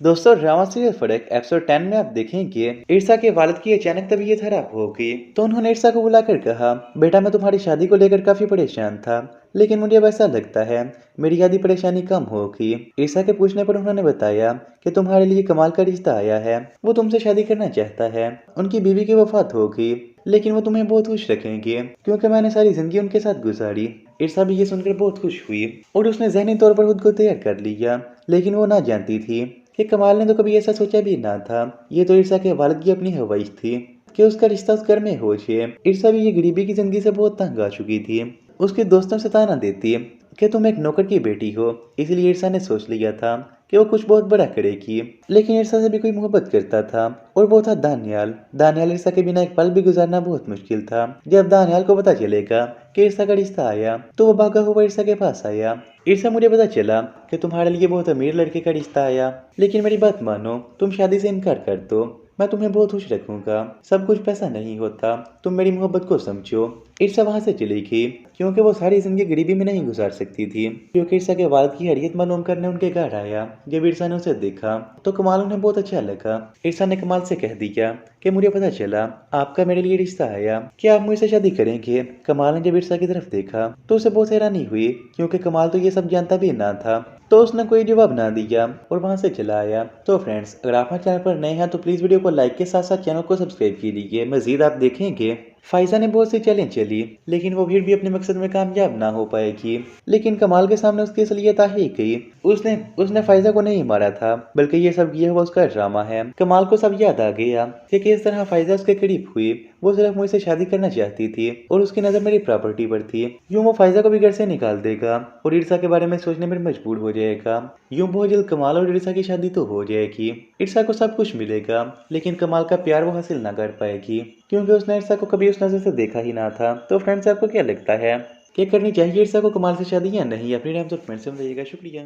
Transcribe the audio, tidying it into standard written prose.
दोस्तों, drama serial फर्क episode 10 में आप देखेंगे ईर्षा के वालिद की अचानक तबीयत खराब हो गई तो उन्होंने ईर्षा को बुलाकर कहा, बेटा मैं तुम्हारी शादी को लेकर काफी परेशान था, लेकिन मुझे अब ऐसा लगता है मेरी आधी परेशानी कम होगी। ईर्षा के पूछने पर उन्होंने बताया कि तुम्हारे लिए कमाल का रिश्ता आया है, वो तुमसे शादी करना चाहता है। उनकी बीवी की वफात होगी, लेकिन वो तुम्हें बहुत खुश रखेंगे क्योंकि मैंने सारी जिंदगी उनके साथ गुजारी। ईर्षा भी ये सुनकर बहुत खुश हुई और उसने जहनी तौर पर खुद को तैयार कर लिया, लेकिन वो ना जानती थी कि कमाल ने तो कभी ऐसा सोचा भी ना था। ये तो ईर्षा के वालिद की अपनी ख्वाहिश थी कि उसका रिश्ता उस घर में हो जाए। ईर्षा भी ये गरीबी की जिंदगी से बहुत तंग आ चुकी थी। उसके दोस्तों से ताना देती कि तुम एक नौकर की बेटी हो, इसलिए ईर्षा ने सोच लिया था कि वो कुछ बहुत बड़ा करेगी। लेकिन ईर्षा से भी कोई मोहब्बत करता था और वो था दानियाल। दानियाल ईर्षा के बिना एक पल भी गुजारना बहुत मुश्किल था। जब दानियाल को पता चलेगा कि ईर्षा का रिश्ता आया तो वो भागा हुआ ईर्षा के पास आया। ईर्षा, मुझे पता चला कि तुम्हारे लिए बहुत अमीर लड़के का रिश्ता आया, लेकिन मेरी बात मानो, तुम शादी से इनकार कर दो, मैं तुम्हें बहुत खुश रखूंगा। सब कुछ पैसा नहीं होता, तुम मेरी मोहब्बत को समझो। ईर्षा वहां से चली गई क्योंकि वो सारी जिंदगी गरीबी में नहीं गुजार सकती थी। क्योंकि ईर्षा के वालिद की हैरियत मालूम करने उनके घर आया। जब ईर्षा ने उसे देखा तो कमाल उन्हें बहुत अच्छा लगा। ईर्षा ने कमाल से कह दिया कि मुझे पता चला आपका मेरे लिए रिश्ता आया, क्या आप मुझसे शादी करेंगे? कमाल ने जब ईर्षा की तरफ देखा तो उसे बहुत हैरानी हुई क्योंकि कमाल तो ये सब जानता भी ना था। तो उसने कोई जवाब ना दिया और वहां से चला आया। तो फ्रेंड्स, अगर आप हमारे चैनल पर नए हैं तो प्लीज वीडियो को लाइक के साथ साथ चैनल को सब्सक्राइब कीजिए। मजीद आप देखेंगे फाइजा ने बहुत सी चैलेंज चली, लेकिन वो फिर भी अपने मकसद में कामयाब ना हो पाएगी। लेकिन कमाल के सामने उसकी असलियत आ ही गई। उसने उसने फाइजा को नहीं मारा था, बल्कि ये सब ये हुआ उसका ड्रामा है। कमाल को सब याद आ गया कि किस तरह फाइजा उसके करीब हुई। वो सिर्फ मुझसे शादी करना चाहती थी और उसकी नजर मेरी प्रॉपर्टी पर थी। यूं वो फाइजा को भी घर से निकाल देगा और ईर्षा के बारे में सोचने पर मजबूर हो जाएगा। यूं बहुत जल्द कमाल और ईर्षा की शादी तो हो जाएगी। ईर्षा को सब कुछ मिलेगा, लेकिन कमाल का प्यार वो हासिल ना कर पाएगी क्योंकि उसने ईर्षा को कभी उस नजर से देखा ही ना था। तो फ्रेंड्स, आपको क्या लगता है, क्या करनी चाहिए ईर्षा को कमाल से शादी या नहीं? अपनी राय में कमेंट से बताइएगा। शुक्रिया।